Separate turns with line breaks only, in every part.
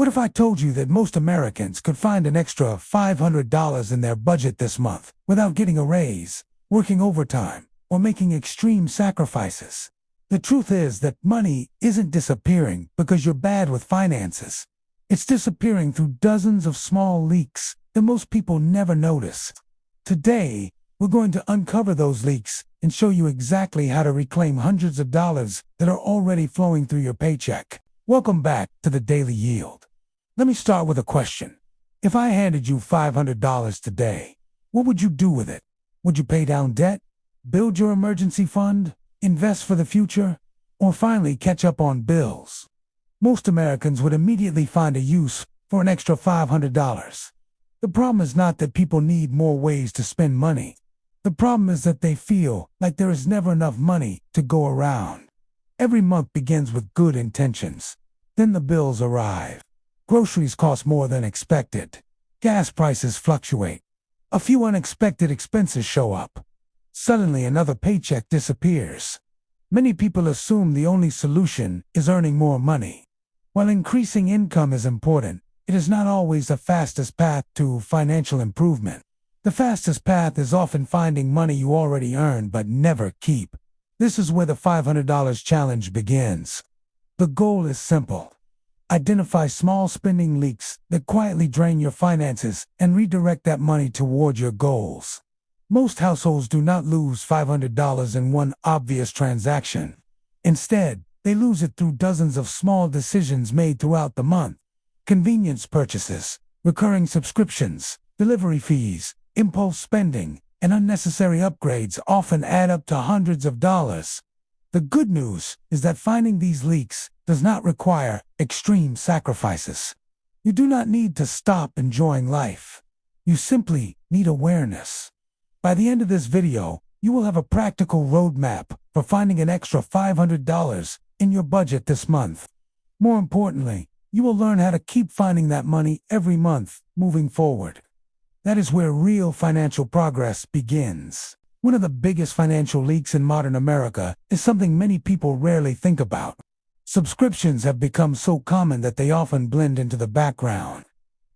What if I told you that most Americans could find an extra $500 in their budget this month without getting a raise, working overtime, or making extreme sacrifices? The truth is that money isn't disappearing because you're bad with finances. It's disappearing through dozens of small leaks that most people never notice. Today, we're going to uncover those leaks and show you exactly how to reclaim hundreds of dollars that are already flowing through your paycheck. Welcome back to the Daily Yield. Let me start with a question. If I handed you $500 today, what would you do with it? Would you pay down debt, build your emergency fund, invest for the future, or finally catch up on bills? Most Americans would immediately find a use for an extra $500. The problem is not that people need more ways to spend money. The problem is that they feel like there is never enough money to go around. Every month begins with good intentions. Then the bills arrive. Groceries cost more than expected. Gas prices fluctuate. A few unexpected expenses show up. Suddenly another paycheck disappears. Many people assume the only solution is earning more money. While increasing income is important, it is not always the fastest path to financial improvement. The fastest path is often finding money you already earn but never keep. This is where the $500 challenge begins. The goal is simple. Identify small spending leaks that quietly drain your finances and redirect that money toward your goals. Most households do not lose $500 in one obvious transaction. Instead, they lose it through dozens of small decisions made throughout the month. Convenience purchases, recurring subscriptions, delivery fees, impulse spending, and unnecessary upgrades often add up to hundreds of dollars. The good news is that finding these leaks does not require extreme sacrifices. You do not need to stop enjoying life. You simply need awareness. By the end of this video, you will have a practical roadmap for finding an extra $500 in your budget this month. More importantly, you will learn how to keep finding that money every month moving forward. That is where real financial progress begins. One of the biggest financial leaks in modern America is something many people rarely think about. Subscriptions have become so common that they often blend into the background.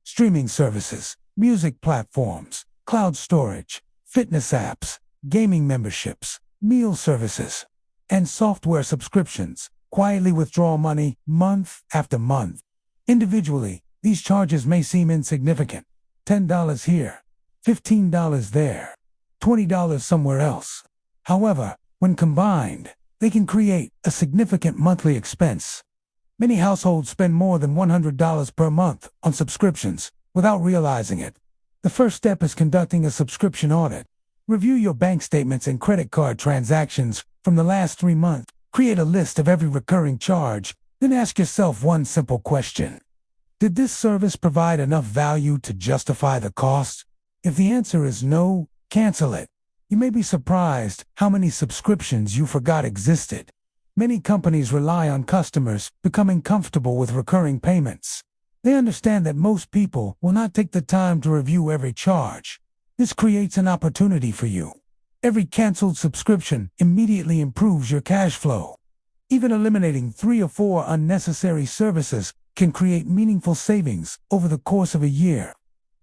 Streaming services, music platforms, cloud storage, fitness apps, gaming memberships, meal services, and software subscriptions quietly withdraw money month after month. Individually, these charges may seem insignificant. $10 here, $15 there, $20 somewhere else. However, when combined, they can create a significant monthly expense. Many households spend more than $100 per month on subscriptions without realizing it. The first step is conducting a subscription audit. Review your bank statements and credit card transactions from the last 3 months. Create a list of every recurring charge, then ask yourself one simple question. Did this service provide enough value to justify the cost? If the answer is no, cancel it. You may be surprised how many subscriptions you forgot existed. Many companies rely on customers becoming comfortable with recurring payments. They understand that most people will not take the time to review every charge. This creates an opportunity for you. Every canceled subscription immediately improves your cash flow. Even eliminating 3 or 4 unnecessary services can create meaningful savings over the course of a year.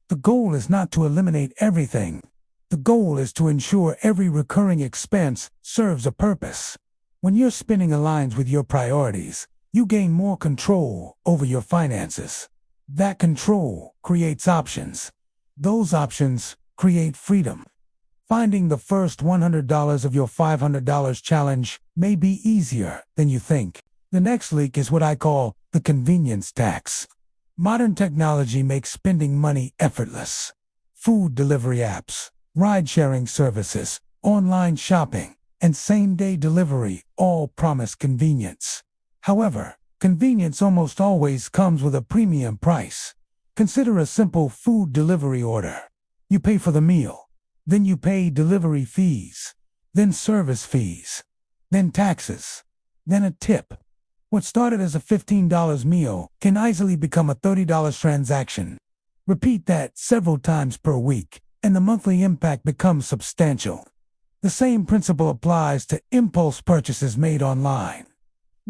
The goal is not to eliminate everything. The goal is to ensure every recurring expense serves a purpose. When your spending aligns with your priorities, you gain more control over your finances. That control creates options. Those options create freedom. Finding the first $100 of your $500 challenge may be easier than you think. The next leak is what I call the convenience tax. Modern technology makes spending money effortless. Food delivery apps, ride-sharing services, online shopping, and same-day delivery all promise convenience. However, convenience almost always comes with a premium price. Consider a simple food delivery order. You pay for the meal, then you pay delivery fees, then service fees, then taxes, then a tip. What started as a $15 meal can easily become a $30 transaction. Repeat that several times per week, and the monthly impact becomes substantial. The same principle applies to impulse purchases made online.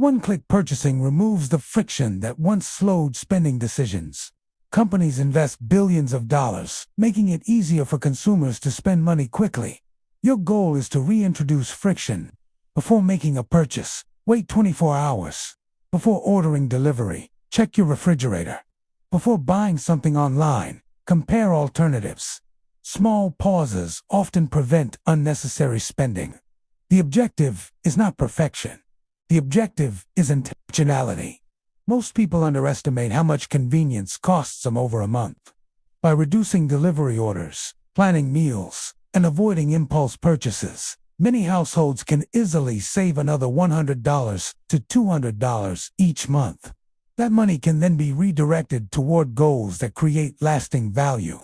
One-click purchasing removes the friction that once slowed spending decisions. Companies invest billions of dollars, making it easier for consumers to spend money quickly. Your goal is to reintroduce friction. Before making a purchase, wait 24 hours. Before ordering delivery, check your refrigerator. Before buying something online, compare alternatives. Small pauses often prevent unnecessary spending. The objective is not perfection. The objective is intentionality. Most people underestimate how much convenience costs them over a month. By reducing delivery orders, planning meals, and avoiding impulse purchases, many households can easily save another $100 to $200 each month. That money can then be redirected toward goals that create lasting value.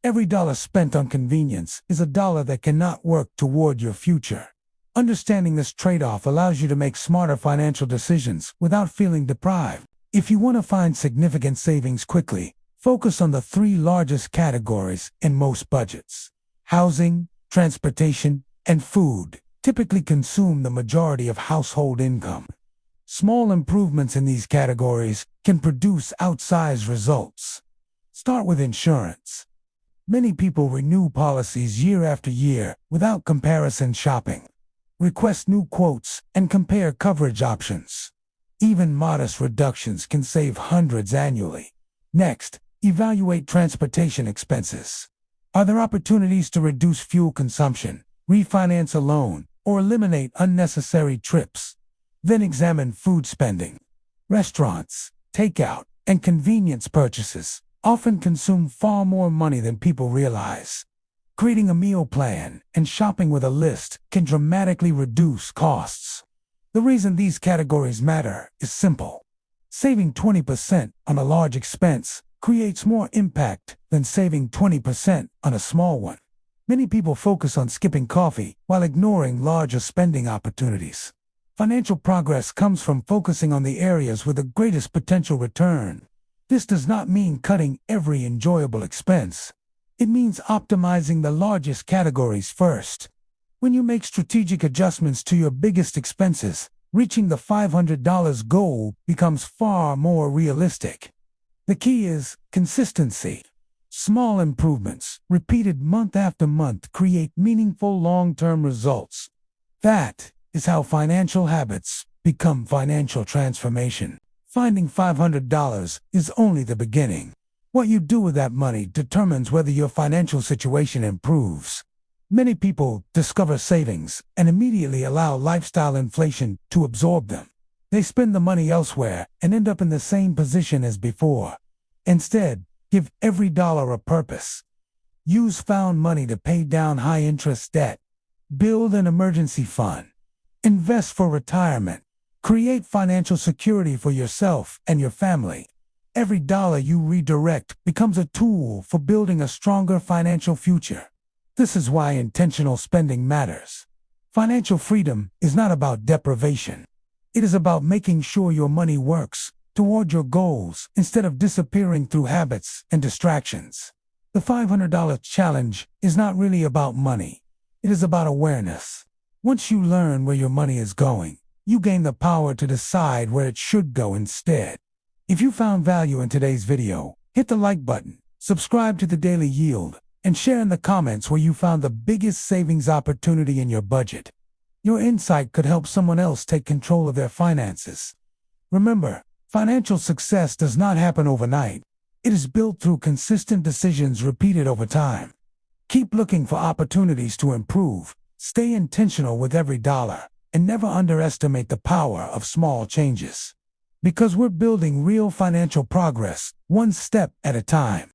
Every dollar spent on convenience is a dollar that cannot work toward your future. Understanding this trade-off allows you to make smarter financial decisions without feeling deprived. If you want to find significant savings quickly, focus on the three largest categories in most budgets. Housing, transportation, and food typically consume the majority of household income. Small improvements in these categories can produce outsized results. Start with insurance. Many people renew policies year after year without comparison shopping. Request new quotes and compare coverage options. Even modest reductions can save hundreds annually. Next, evaluate transportation expenses. Are there opportunities to reduce fuel consumption, refinance a loan, or eliminate unnecessary trips? Then examine food spending. Restaurants, takeout, and convenience purchases often consume far more money than people realize. Creating a meal plan and shopping with a list can dramatically reduce costs. The reason these categories matter is simple. Saving 20% on a large expense creates more impact than saving 20% on a small one. Many people focus on skipping coffee while ignoring larger spending opportunities. Financial progress comes from focusing on the areas with the greatest potential return. This does not mean cutting every enjoyable expense. It means optimizing the largest categories first. When you make strategic adjustments to your biggest expenses, reaching the $500 goal becomes far more realistic. The key is consistency. Small improvements, repeated month after month, create meaningful long-term results. That is how financial habits become financial transformation. Finding $500 is only the beginning. What you do with that money determines whether your financial situation improves. Many people discover savings and immediately allow lifestyle inflation to absorb them. They spend the money elsewhere and end up in the same position as before. Instead, give every dollar a purpose. Use found money to pay down high-interest debt. Build an emergency fund. Invest for retirement. Create financial security for yourself and your family. Every dollar you redirect becomes a tool for building a stronger financial future. This is why intentional spending matters. Financial freedom is not about deprivation. It is about making sure your money works toward your goals instead of disappearing through habits and distractions. The $500 challenge is not really about money. It is about awareness. Once you learn where your money is going, you gain the power to decide where it should go instead. If you found value in today's video, hit the like button, subscribe to the Daily Yield, and share in the comments where you found the biggest savings opportunity in your budget. Your insight could help someone else take control of their finances. Remember, financial success does not happen overnight. It is built through consistent decisions repeated over time. Keep looking for opportunities to improve, stay intentional with every dollar, and never underestimate the power of small changes. Because we're building real financial progress, one step at a time.